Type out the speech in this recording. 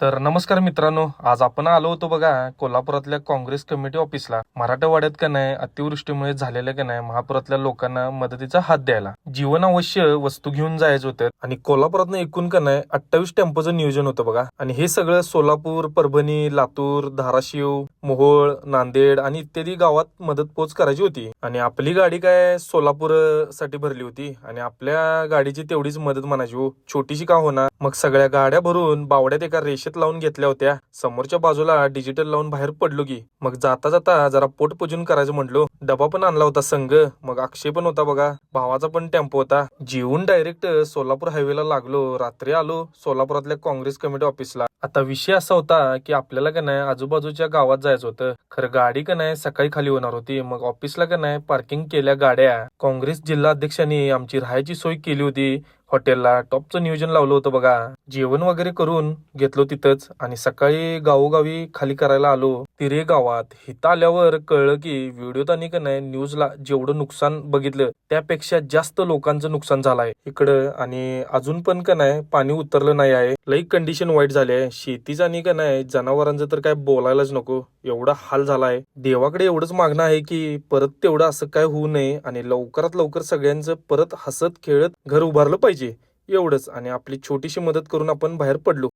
तर नमस्कार मित्रांनो, आज आपण आलो होतो बघा कोल्हापुरातल्या काँग्रेस कमिटी ऑफिसला. मराठवाड्यात का नाही अतिवृष्टीमुळे झालेल्या का नाही महापुरातल्या लोकांना मदतीचा हात द्यायला जीवन आवश्य वस्तू घेऊन जायचं होतं. आणि कोल्हापुरातनं एकूण का नाही 28 टेम्पोचं नियोजन होतं बघा. आणि हे सगळं सोलापूर, परभणी, लातूर, धाराशिव, मोहोळ, नांदेड आणि इत्यादी गावात मदत पोच करायची होती. आणि आपली गाडी काय सोलापूर साठी भरली होती आणि आपल्या गाडीची तेवढीच मदत म्हणायची हो, छोटीशी का होणार. मग सगळ्या गाड्या भरून बावड्यात एका रेषेत लावून घेतल्या होत्या. समोरच्या बाजूला डिजिटल लावून बाहेर पडलो की मग जाता जाता जरा पोट पूजन करायचं म्हटलो. डबा पण आणला होता संघ. मग अक्षय पण होता बघा, भावाचा पण टेम्पो होता. जेवून डायरेक्ट सोलापूर हायवेला लागलो. रात्री आलो सोलापुरातल्या काँग्रेस कमिटी ऑफिसला. आता विषय असा होता की आपल्याला का नाही आजूबाजूच्या गावात जायचं होतं. खरं गाडी का नाही सकाळी खाली होणार होती. मग ऑफिसला का नाही पार्किंग केल्या गाड्या. काँग्रेस जिल्हा अध्यक्षांनी आमची राहायची सोय केली होती. हॉटेलला टॉपचं नियोजन लावलं होतं बघा. जेवण वगैरे करून घेतलो तिथंच आणि सकाळी गावोगावी खाली करायला आलो. तिरे गावात हिथं आल्यावर कळलं की व्हिडिओत आणि का नाही न्यूजला जेवढं नुकसान बघितलं त्यापेक्षा जास्त लोकांचं नुकसान झालंय इकडं. आणि अजून पण का नाही पाणी उतरलं नाही आहे. लई कंडिशन वाईट झाली आहे शेतीचं आणि का नाही जनावरांचं तर काय बोलायलाच नको, एवढा हाल झालाय. देवाकडे एवढंच मागणं आहे की परत तेवढं असं काय होऊ नये आणि लवकरात लवकर सगळ्यांचं परत हसत खेळत घर उभारलं पाहिजे एवढंच. आणि आपली छोटीशी मदत करून आपण बाहेर पडलो.